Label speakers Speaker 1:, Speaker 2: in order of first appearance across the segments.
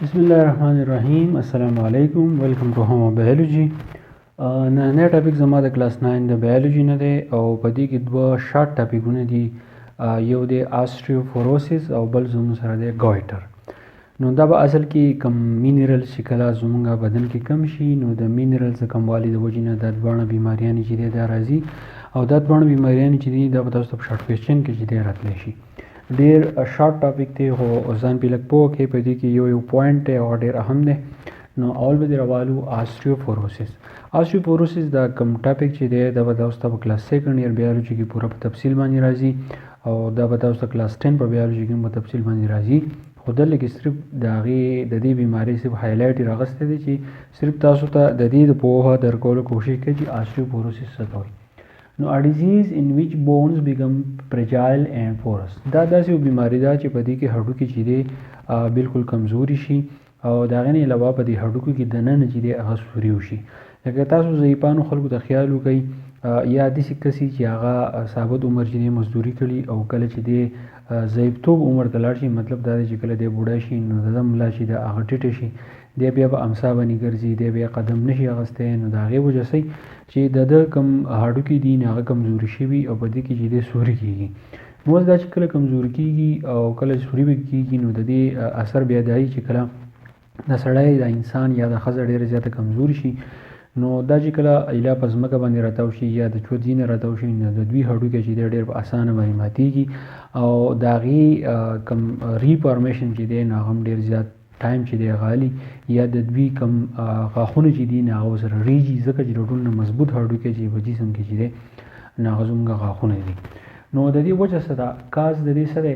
Speaker 1: बिस्मिल्लाहिर्रहमानिर्रहीम अस्सलाम वालेकुम welcome to home biology نن ټاپک زما د کلاس 9 د بایولوژي نه دی او په دې کې دوه شارټ ټاپکونه دي یو د آستریوفوروسس او بل زموږ سره د ګویټر نو دا به اصل کې کم مینرل چې کله زموږ بدن کې کم شي نو د مینرل څخه کموالي د وجې نه د دوه بیماریان چې دي دا راځي او دا دوه بیماریان چې دي دا به تاسو په شارټ کوېسچن کې چې دی راتلی شي ډیر شارټ ټاپک دی خو ځان په لږ پوه کې په دې کې یو پوینټ دی او ډیر اهم دی نو اول به راوالو آستریوفوروسس دا کم ټاپک چې دی دا به تاسو په کلاس 2 ایئر بایولوژي کې پوره په تفصیل باندې راځي او دا به تاسو کلاس 10 په بایولوژي کې په تفصیل باندې راځي خو دلته کې صرف د دې بیماری صرف هایلایټ راغسته دي چې صرف تاسو ته د دې د پوهه درکولو کوشش کوي چې آستریوفوروسس څه دی نو a disease in which bones become fragile and porous دا داسې بیماری ده چې په دې کې هډوکي چې دی بالکل کمزوري شي او دا غنې علاوه په دې هډوکو کې دننه چې دی هغه سوري وشي لکه تاسو ضعیفانو خلکو ته خیال وکړئ یا داسې کسي چې هغه ثابت عمر چې دی مزدوري کړي او کله چې دی ضعیفتوب عمر ته لاړ شي مطلب دا دی چې کله دی بوډا شي نو د ملا چې د هغه ټیټه شي دی بیا به امسا باندې ګرځي دی بیا قدم نشي اخیستی نو د هغې وجه سي چې د کم هډوکي دي نه هغه کمزوري شوي او په دې کې چې دی سوري کېږي نو اوس دا چې کله کمزوري کېږي او کله سوري به کېږي نو د دې اثر بیا دی چې کله د سړی د انسان یا د ښځه ډېره زیاته کمزوري شي نو دا چې کله ایله په ځمکه باندې راتاو شي یا د چود ځینې راتاو شي نو د دوی هډوکي چې دی ډېر په اسانه باندې ماتېږي او د هغې کم ریفارمیشن چې دی نو هغه هم ډېر زیات ټایم چې دی غالي یا د دوی کم غاښونه چې دي نو هغه سره ریږي ځکه چې د ټول نه مضبوط هډوکي چې په جسم کې چې دی نو هغه زموږ غاښونه دي نو د دې وجه څه ده کاز د دې سره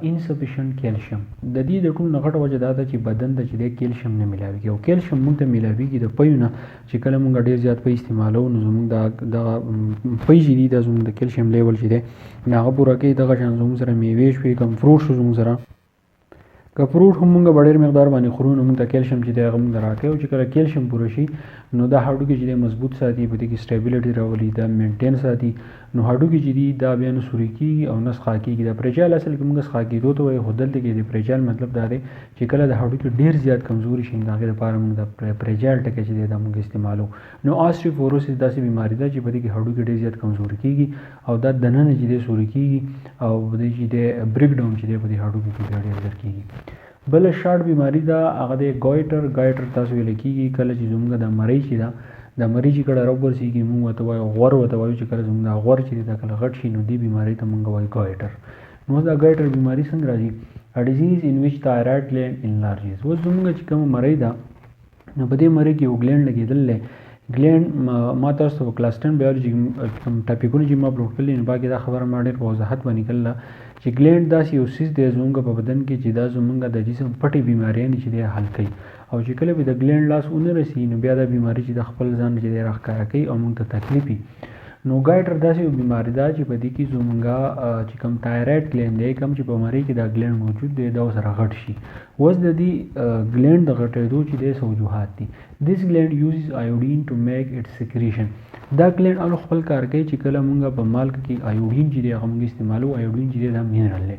Speaker 1: انسفیشینټ کیلشیم د دې د ټول نه غټه وجه دا ده چې بدن ته چې دی کیلشیم نه میلاویږي او کیلشیم موږ ته میلاویږي د پیو نه چې کله موږ ډېر زیات پی استعمالو نو زموږ دغه پی چې دي دا زموږ د کیلشیم لیول چې دی نو هغه پوره کوي دغه شان زموږ سره میوې شوې کم فروټ شو زموږ سره که فروټ هم موږ په ډېر مقدار باندې خورو نو موږ ته کیلشیم چې دی هغه موږ راکوي او چې کله کیلشیم پوره شي نو دا هډوکي چې دی مضبوط ساتي په دې کې سټیبلیټي راولي دا مینټین ساتي نو هډوکي چې دي دا بیا نه سوري کېږي او نه څښا کېږي دا پریجال اصل کې موږ څښا کېدو ته وایو خو دلته کې د پریجال مطلب دا دی چې کله د هډوکي ډېر زیات کمزوري شي د هغې لپاره موږ د پریجال ټکی چې دی دا موږ استعمالو نو آستریوفوروسس داسې بیماري ده چې په دې کې هډوکي ډېر زیات کمزوري کېږي او دا دننه چې دی سوري کېږي او په دې چې دی بریک ډاون چې دی په دې هډوکو کې بیا ډېر زر کېږي بل شارټ بیماری ده هغه د ګویټر تاسو ویل کېږي کله چې زموږ د مرۍ چې ده د مرۍ چې کله راوبرسېږي موږ ورته وایو غور ورته وایو چې کله زموږ دا غور چې دی دا کله غټ شي نو دې بیمارۍ ته موږ وایو ګویټر نو دا ګویټر بیماري څنګه راځي a disease in which thyroid gland enlarges اوس زموږ چې کوم مرۍ ده نو په دې مرۍ کې یو ګلینډ لګېدل دی ګلینډ ما تاسو په کلاس 10 بایولوژي کوم ټاپکونه چې ما اپلوډ کړلي نو باقي دا خبره ما ډېر په وضاحت باندې کړله چې ګلینډ داسې یو څیز دی زموږ په بدن کې چې دا زموږ د جسم پټې بیماریانې چې دی حل کوي او چې کله به د ګلینډ لاس ونه رسي نو بیا دا بیماري چې د خپل ځان چې دی راښکاره کوي او موږ ته تکلیف وي نو ګایټر داسې یو بیماري ده چې په دې کې زموږ چې کوم تایراید ګلینډ دی کوم چې په مرۍ کې دا ګلینډ موجود دی دا سره غټ شي اوس د دې ګلینډ د غټېدو چې دی څه وجوهات دي this gland uses iodine to make its secretion دا ګلینډ اول خپل کار کوي چې کله موږ په مالګه کې ایوډین چې دی هغه موږ استعمالو ایوډین چې دی دا مینرل دی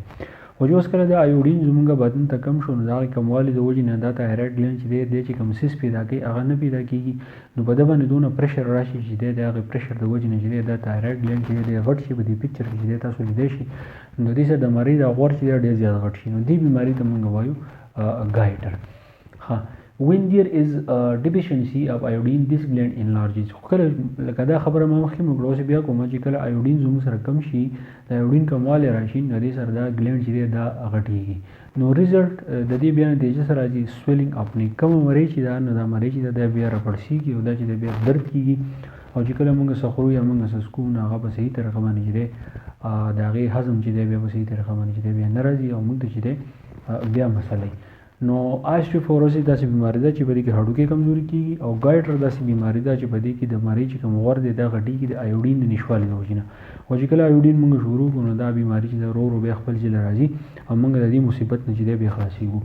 Speaker 1: او چې اوس کله د ایوډین زموږ بدن ته کم شو نو د هغې کموالي د وجې نه دا تایراید ګلینډ چې دی چې کوم سیس پیدا کوي هغه نه پیدا کېږي نو په ده باندې دونه پریشر راشي چې دی د هغې پریشر د وجې نه چې دی دا تایراید ګلینډ چې دی غټ شي په دې پکچر کې چې دی تاسو لیدی شي نو دې سره د مرۍ د غوړ چې دی ډېر زیات غټ شي نو دې بیماري ته موږ وایو ګایټر ښه when there is a deficiency of iodine this gland enlarges کله لکه دا خبره ما مخکې موږ اوس بیا کوم چې کله ایوډین زموږ سره کم شي د ایوډین کموالی راشي نو دې سره دا ګلینډ چې دی دا غټېږي نو ریزلټ د دې بیا نتیجه سره راځي سویلینګ اپنی کومه مرۍ چې ده نو دا مرۍ چې ده دا بیا راپړسېږي او دا چې بیا درد کېږي او چې کله موږ څه خورو یا موږ څه څکو نو هغه په صحیح طریقه باندې چې دی د هغې هضم چې دی بیا په صحیح طریقه باندې چې دی بیا نه راځي او موږ ته چې دی بیا مسله نو آستریوفوروسس داسې بیماري ده چې په دې کې هډوکي کمزوري کېږي او ګایټر داسې بیماري ده چې په دې کې د مرۍ چې کوم غوړ دی دا غټېږي د ایوډین د نشوالي د وجې نه او چې کله ایوډین موږ شروع کړو نو دا بیماري چې ده ورو ورو بیا خپل ځای راځي او موږ د دې مصیبت نه چې دی بیا خلاصېږو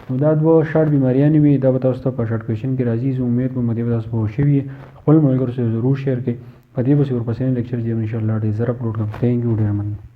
Speaker 1: نو دا دوه شارټ بیماریانې وي دا به تاسو ته په شارټ کوېسچن کې راځي زه امید کوم دې به تاسو پوه شوي خپل ملګرو سره ضرور شیر کړئ په دې پسې ورپسې لیکچر چې انشاءالله ډېر زر اپلوډ کړم تھینک یو ډېر مننه